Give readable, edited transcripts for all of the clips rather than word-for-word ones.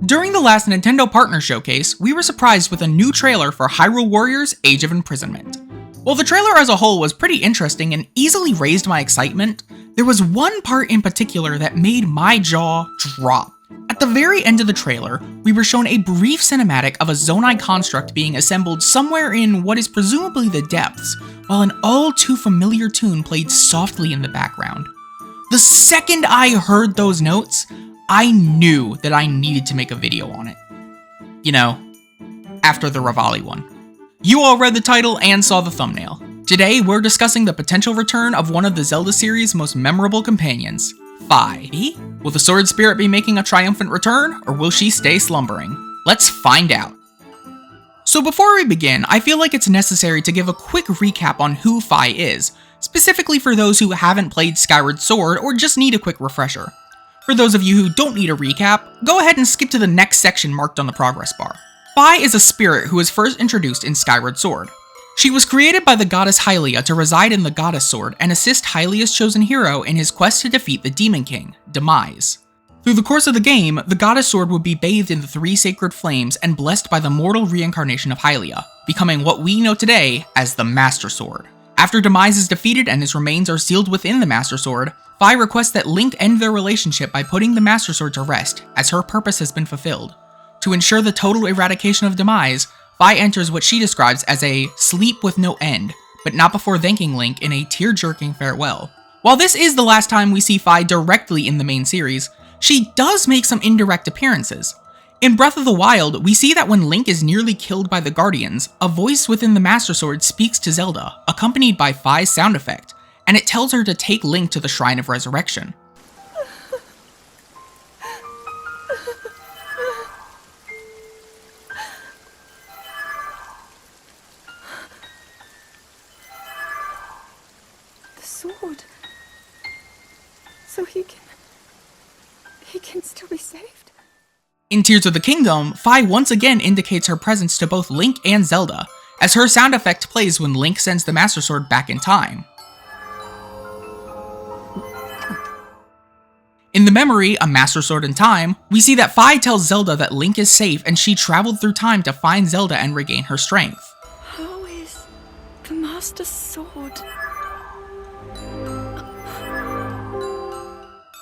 During the last Nintendo Partner Showcase, we were surprised with a new trailer for Hyrule Warriors Age of Imprisonment. While the trailer as a whole was pretty interesting and easily raised my excitement, there was one part in particular that made my jaw drop. At the very end of the trailer, we were shown a brief cinematic of a Zonai construct being assembled somewhere in what is presumably the depths, while an all too familiar tune played softly in the background. The second I heard those notes, I knew that I needed to make a video on it. You know, after the Revali one. You all read the title and saw the thumbnail. Today, we're discussing the potential return of one of the Zelda series' most memorable companions, Fi. Will the Sword Spirit be making a triumphant return, or will she stay slumbering? Let's find out. So before we begin, I feel like it's necessary to give a quick recap on who Fi is, specifically for those who haven't played Skyward Sword or just need a quick refresher. For those of you who don't need a recap, go ahead and skip to the next section marked on the progress bar. Fi is a spirit who was first introduced in Skyward Sword. She was created by the goddess Hylia to reside in the Goddess Sword and assist Hylia's chosen hero in his quest to defeat the Demon King, Demise. Through the course of the game, the Goddess Sword would be bathed in the three sacred flames and blessed by the mortal reincarnation of Hylia, becoming what we know today as the Master Sword. After Demise is defeated and his remains are sealed within the Master Sword, Fi requests that Link end their relationship by putting the Master Sword to rest, as her purpose has been fulfilled. To ensure the total eradication of Demise, Fi enters what she describes as a sleep with no end, but not before thanking Link in a tear-jerking farewell. While this is the last time we see Fi directly in the main series, she does make some indirect appearances. In Breath of the Wild, we see that when Link is nearly killed by the Guardians, a voice within the Master Sword speaks to Zelda, accompanied by Fi's sound effect, and it tells her to take Link to the Shrine of Resurrection. The sword. So he can still be saved? In Tears of the Kingdom, Fi once again indicates her presence to both Link and Zelda, as her sound effect plays when Link sends the Master Sword back in time. In the memory, A Master Sword in Time, we see that Fi tells Zelda that Link is safe and she traveled through time to find Zelda and regain her strength. How is the Master Sword?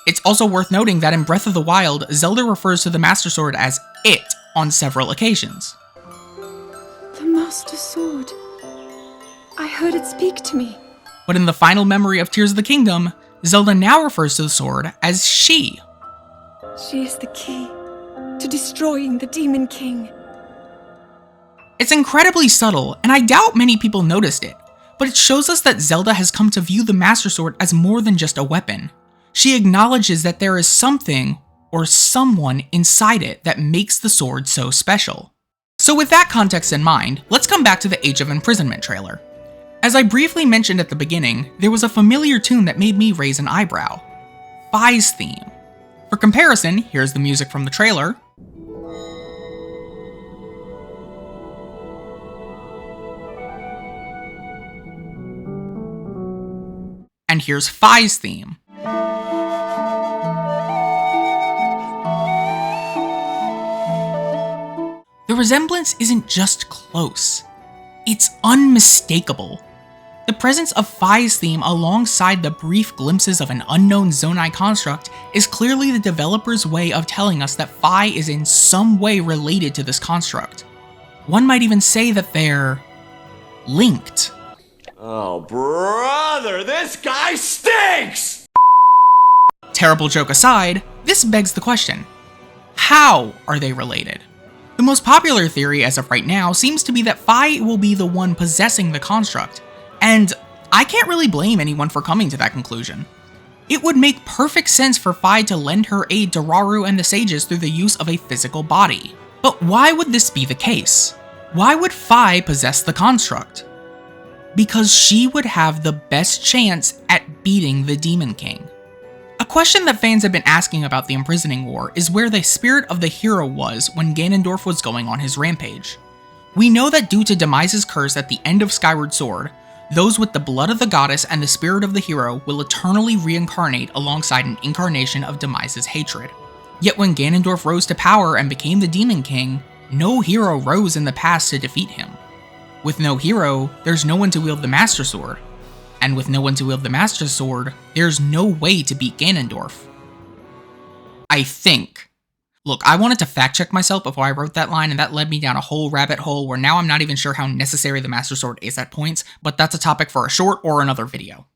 It's also worth noting that in Breath of the Wild, Zelda refers to the Master Sword as it on several occasions. The Master Sword. I heard it speak to me. But in the final memory of Tears of the Kingdom, Zelda now refers to the sword as she. She is the key to destroying the Demon King. It's incredibly subtle, and I doubt many people noticed it, but it shows us that Zelda has come to view the Master Sword as more than just a weapon. She acknowledges that there is something, or someone, inside it that makes the sword so special. So with that context in mind, let's come back to the Age of Imprisonment trailer. As I briefly mentioned at the beginning, there was a familiar tune that made me raise an eyebrow. Fi's theme. For comparison, here's the music from the trailer. And here's Fi's theme. The resemblance isn't just close, it's unmistakable. The presence of Fi's theme alongside the brief glimpses of an unknown Zonai construct is clearly the developer's way of telling us that Fi is in some way related to this construct. One might even say that they're linked. Oh, brother, this guy stinks! Terrible joke aside, this begs the question, how are they related? The most popular theory as of right now seems to be that Fi will be the one possessing the construct, and I can't really blame anyone for coming to that conclusion. It would make perfect sense for Fi to lend her aid to Rauru and the sages through the use of a physical body. But why would this be the case? Why would Fi possess the construct? Because she would have the best chance at beating the Demon King. A question that fans have been asking about the Imprisoning War is where the spirit of the hero was when Ganondorf was going on his rampage. We know that due to Demise's curse at the end of Skyward Sword, those with the blood of the goddess and the spirit of the hero will eternally reincarnate alongside an incarnation of Demise's hatred. Yet when Ganondorf rose to power and became the Demon King, no hero rose in the past to defeat him. With no hero, there's no one to wield the Master Sword. And with no one to wield the Master Sword, there's no way to beat Ganondorf. I think. Look, I wanted to fact check myself before I wrote that line, and that led me down a whole rabbit hole where now I'm not even sure how necessary the Master Sword is at points, but that's a topic for a short or another video.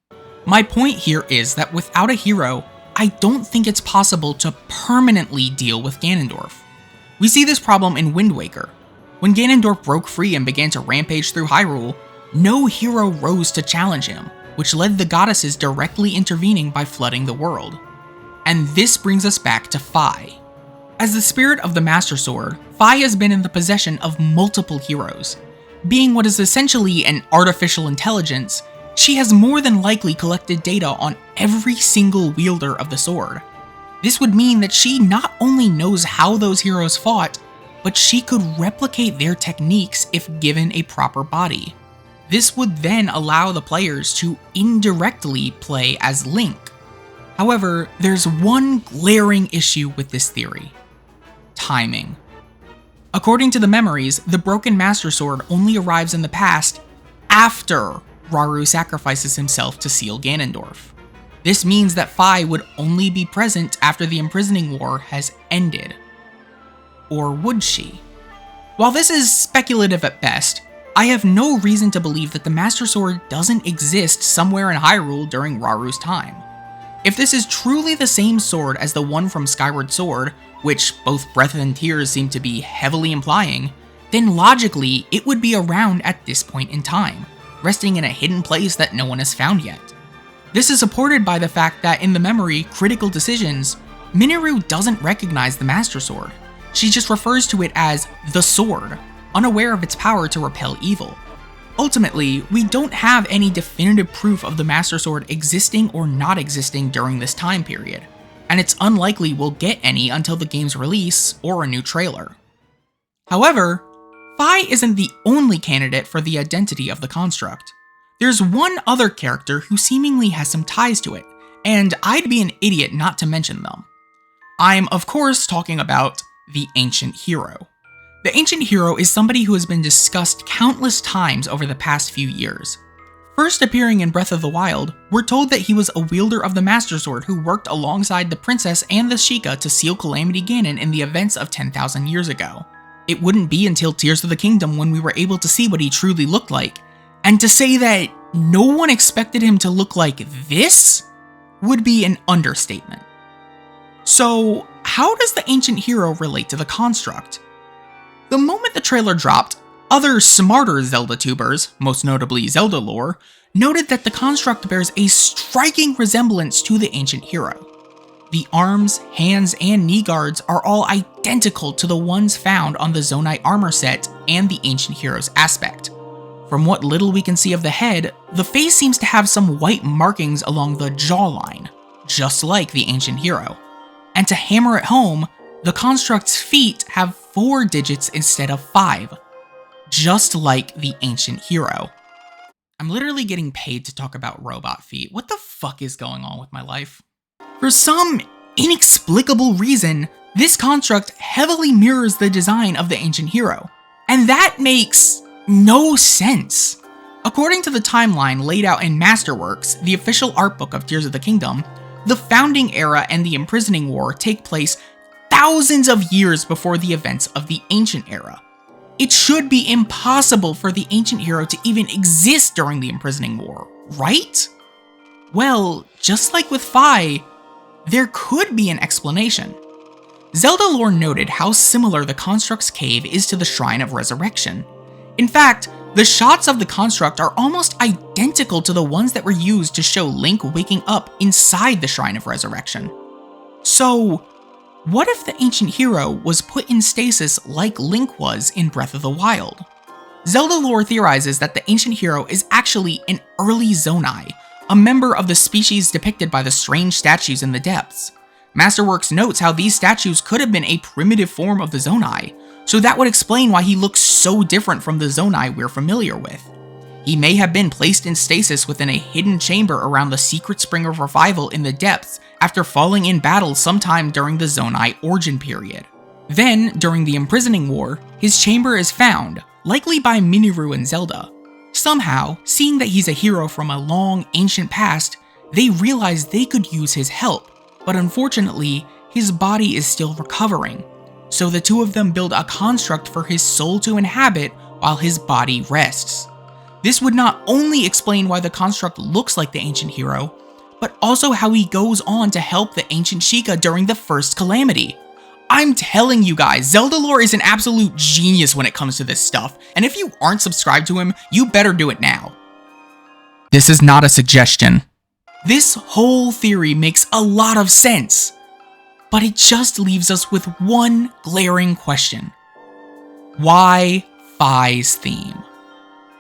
My point here is that without a hero, I don't think it's possible to permanently deal with Ganondorf. We see this problem in Wind Waker. When Ganondorf broke free and began to rampage through Hyrule, no hero rose to challenge him, which led the goddesses directly intervening by flooding the world. And this brings us back to Fi. As the spirit of the Master Sword, Fi has been in the possession of multiple heroes. Being what is essentially an artificial intelligence, she has more than likely collected data on every single wielder of the sword. This would mean that she not only knows how those heroes fought, but she could replicate their techniques if given a proper body. This would then allow the players to indirectly play as Link. However, there's one glaring issue with this theory: timing. According to the memories, the broken Master Sword only arrives in the past after Rauru sacrifices himself to seal Ganondorf. This means that Fi would only be present after the imprisoning war has ended. Or would she? While this is speculative at best, I have no reason to believe that the Master Sword doesn't exist somewhere in Hyrule during Rauru's time. If this is truly the same sword as the one from Skyward Sword, which both Breath and Tears seem to be heavily implying, then logically it would be around at this point in time, resting in a hidden place that no one has found yet. This is supported by the fact that in the memory Critical Decisions, Minoru doesn't recognize the Master Sword. She just refers to it as the sword, unaware of its power to repel evil. Ultimately, we don't have any definitive proof of the Master Sword existing or not existing during this time period, and it's unlikely we'll get any until the game's release or a new trailer. However, Fi isn't the only candidate for the identity of the construct. There's one other character who seemingly has some ties to it, and I'd be an idiot not to mention them. I'm of course talking about the Ancient Hero. The Ancient Hero is somebody who has been discussed countless times over the past few years. First appearing in Breath of the Wild, we're told that he was a wielder of the Master Sword who worked alongside the princess and the Sheikah to seal Calamity Ganon in the events of 10,000 years ago. It wouldn't be until Tears of the Kingdom when we were able to see what he truly looked like, and to say that no one expected him to look like this would be an understatement. So, how does the Ancient Hero relate to the construct? The moment the trailer dropped, other smarter Zelda tubers, most notably Zelda lore, noted that the construct bears a striking resemblance to the Ancient Hero. The arms, hands, and knee guards are all identical to the ones found on the Zonai armor set and the Ancient Hero's aspect. From what little we can see of the head, the face seems to have some white markings along the jawline, just like the Ancient Hero. And to hammer it home, the construct's feet have 4 digits instead of 5, just like the Ancient Hero. I'm literally getting paid to talk about robot feet. What the fuck is going on with my life? For some inexplicable reason, this construct heavily mirrors the design of the Ancient Hero, and that makes no sense. According to the timeline laid out in Masterworks, the official art book of Tears of the Kingdom, the Founding Era and the Imprisoning War take place thousands of years before the events of the Ancient Era. It should be impossible for the Ancient Hero to even exist during the Imprisoning War, right? Well, just like with Fi, there could be an explanation. Zelda lore noted how similar the construct's cave is to the Shrine of Resurrection. In fact, the shots of the construct are almost identical to the ones that were used to show Link waking up inside the Shrine of Resurrection. So, what if the Ancient Hero was put in stasis like Link was in Breath of the Wild? Zelda lore theorizes that the Ancient Hero is actually an early Zonai, a member of the species depicted by the strange statues in the depths. Masterworks notes how these statues could have been a primitive form of the Zonai, so that would explain why he looks so different from the Zonai we're familiar with. He may have been placed in stasis within a hidden chamber around the secret spring of revival in the depths after falling in battle sometime during the Zonai origin period. Then, during the Imprisoning War, his chamber is found, likely by Minoru and Zelda. Somehow, seeing that he's a hero from a long, ancient past, they realize they could use his help, but unfortunately, his body is still recovering. So the two of them build a construct for his soul to inhabit while his body rests. This would not only explain why the construct looks like the ancient hero, but also how he goes on to help the ancient Sheikah during the first calamity. I'm telling you guys, Zelda lore is an absolute genius when it comes to this stuff, and if you aren't subscribed to him, you better do it now. This is not a suggestion. This whole theory makes a lot of sense, but it just leaves us with one glaring question. Why Fi's theme?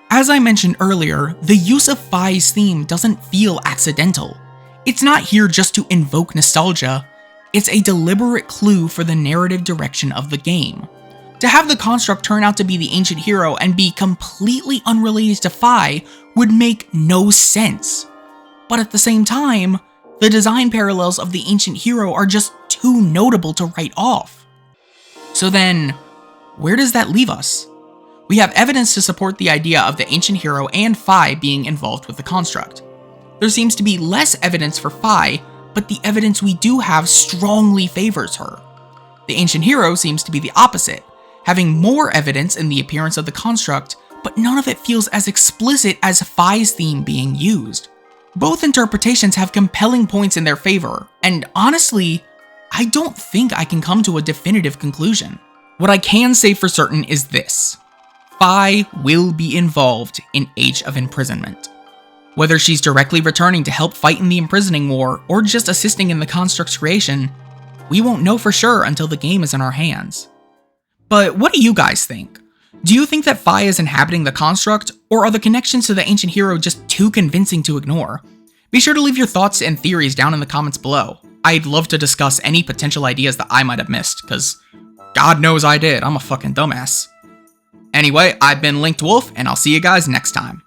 As I mentioned earlier, the use of Fi's theme doesn't feel accidental. It's not here just to invoke nostalgia, it's a deliberate clue for the narrative direction of the game. To have the construct turn out to be the ancient hero and be completely unrelated to Fi would make no sense. But at the same time, the design parallels of the ancient hero are just too notable to write off. So then, where does that leave us? We have evidence to support the idea of the ancient hero and Fi being involved with the construct. There seems to be less evidence for Fi, but the evidence we do have strongly favors her. The ancient hero seems to be the opposite, having more evidence in the appearance of the construct, but none of it feels as explicit as Fi's theme being used. Both interpretations have compelling points in their favor, and honestly, I don't think I can come to a definitive conclusion. What I can say for certain is this: Fi will be involved in Age of Imprisonment. Whether she's directly returning to help fight in the Imprisoning War or just assisting in the construct's creation, we won't know for sure until the game is in our hands. But what do you guys think? Do you think that Fi is inhabiting the construct, or are the connections to the ancient hero just too convincing to ignore? Be sure to leave your thoughts and theories down in the comments below. I'd love to discuss any potential ideas that I might have missed, because God knows I did, I'm a fucking dumbass. Anyway, I've been Linked Wolf, and I'll see you guys next time.